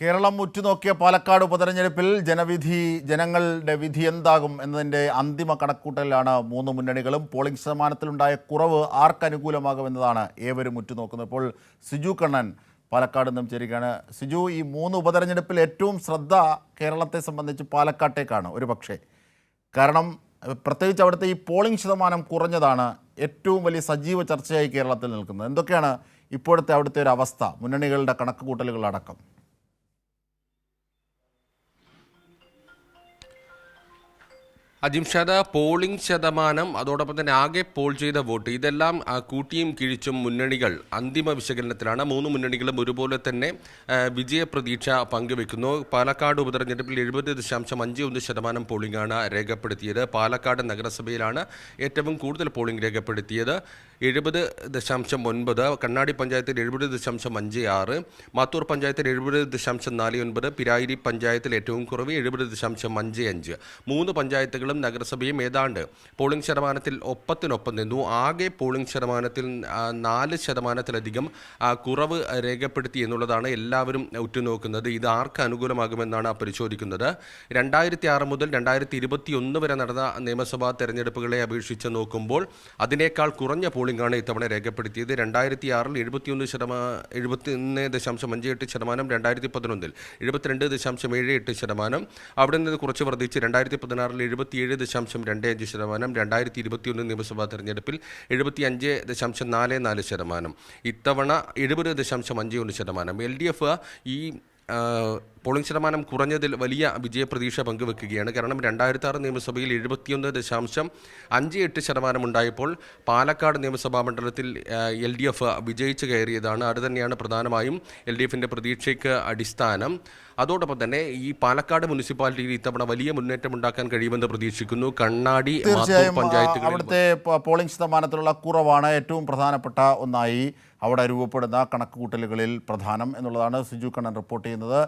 കേരളം ഉറ്റുനോക്കിയ പാലക്കാട് ഉപതെരഞ്ഞെടുപ്പിൽ ജനങ്ങളുടെ വിധി എന്താകും എന്നതിൻ്റെ അന്തിമ കണക്കൂട്ടലിലാണ് മൂന്ന് മുന്നണികളും. പോളിംഗ് ശതമാനത്തിലുണ്ടായ കുറവ് ആർക്കനുകൂലമാകുമെന്നതാണ് ഏവരും ഉറ്റുനോക്കുന്നത്. ഇപ്പോൾ സിജു കണ്ണൻ പാലക്കാട് നിന്നും ചേരുകയാണ്. സിജു, ഈ മൂന്ന് ഉപതെരഞ്ഞെടുപ്പിൽ ഏറ്റവും ശ്രദ്ധ കേരളത്തെ സംബന്ധിച്ച് പാലക്കാട്ടേക്കാണ് ഒരു പക്ഷേ. കാരണം പ്രത്യേകിച്ച് അവിടുത്തെ ഈ പോളിംഗ് ശതമാനം കുറഞ്ഞതാണ് ഏറ്റവും വലിയ സജീവ ചർച്ചയായി കേരളത്തിൽ നിൽക്കുന്നത്. എന്തൊക്കെയാണ് ഇപ്പോഴത്തെ അവിടുത്തെ ഒരു അവസ്ഥ, മുന്നണികളുടെ കണക്കുകൂട്ടലുകളടക്കം? അജിംഷാദ്, പോളിംഗ് ശതമാനം, അതോടൊപ്പം തന്നെ ആകെ പോൾ ചെയ്ത വോട്ട്, ഇതെല്ലാം കൂട്ടിയും കിഴിച്ചും മുന്നണികൾ അന്തിമ വിശകലനത്തിലാണ്. മൂന്ന് മുന്നണികളും ഒരുപോലെ തന്നെ വിജയപ്രതീക്ഷ പങ്കുവെക്കുന്നു. പാലക്കാട് ഉപതെരഞ്ഞെടുപ്പിൽ 70.51% പോളിംഗാണ് രേഖപ്പെടുത്തിയത്. പാലക്കാട് നഗരസഭയിലാണ് ഏറ്റവും കൂടുതൽ പോളിംഗ് രേഖപ്പെടുത്തിയത്, 70.9. കണ്ണാടി പഞ്ചായത്തിൽ 70.56, മാത്തൂർ പഞ്ചായത്തിൽ 70.49, പിരായിരി പഞ്ചായത്തിൽ ഏറ്റവും കുറവ് 70.55. മൂന്ന് പഞ്ചായത്തുകൾ നഗരസഭയും ഏതാണ്ട് പോളിംഗ് ശതമാനത്തിൽ ഒപ്പത്തിനൊപ്പം നിന്നു. ആകെ പോളിംഗ് ശതമാനത്തിൽ 4%-ലധികം കുറവ് രേഖപ്പെടുത്തി എന്നുള്ളതാണ് എല്ലാവരും ഉറ്റുനോക്കുന്നത്. ഇത് ആർക്ക് അനുകൂലമാകുമെന്നാണ് പരിശോധിക്കുന്നത്. 2006 മുതൽ 2021 വരെ നടന്ന നിയമസഭാ തെരഞ്ഞെടുപ്പുകളെ അപേക്ഷിച്ച് നോക്കുമ്പോൾ അതിനേക്കാൾ കുറഞ്ഞ പോളിംഗാണ് ഇത്തവണ രേഖപ്പെടുത്തിയത്. 2006 71.58%, 2011 72.78%, അവിടെ നിന്ന് കുറച്ച് വർദ്ധിച്ച് 2016 77.25%, 2021 നിയമസഭാ തെരഞ്ഞെടുപ്പിൽ 75.44%, ഇത്തവണ 70.51%. LDF ഈ പോളിംഗ് ശതമാനം കുറഞ്ഞതിൽ വലിയ വിജയപ്രതീക്ഷ പങ്കുവെക്കുകയാണ്. കാരണം 2006 നിയമസഭയിൽ 71.58% ഉണ്ടായപ്പോൾ പാലക്കാട് നിയമസഭാ മണ്ഡലത്തിൽ LDF വിജയിച്ച് കയറിയതാണ്. അത് തന്നെയാണ് പ്രധാനമായും LDFിൻ്റെ പ്രതീക്ഷയ്ക്ക് അടിസ്ഥാനം. അതോടൊപ്പം തന്നെ ഈ പാലക്കാട് മുനിസിപ്പാലിറ്റിയിൽ ഇത്തവണ വലിയ മുന്നേറ്റം ഉണ്ടാക്കാൻ കഴിയുമെന്ന് പ്രതീക്ഷിക്കുന്നു. കണ്ണാടി, മാത്തൂർ പഞ്ചായത്തുകളിൽ അവിടുത്തെ പോളിംഗ് ശതമാനത്തിലുള്ള കുറവാണ് ഏറ്റവും പ്രധാനപ്പെട്ട ഒന്നായി അവിടെ രൂപപ്പെടുന്ന കണക്കുകൂട്ടലുകളിൽ പ്രധാനം എന്നുള്ളതാണ് സിജു കണ്ണൻ റിപ്പോർട്ട് ചെയ്യുന്നത്.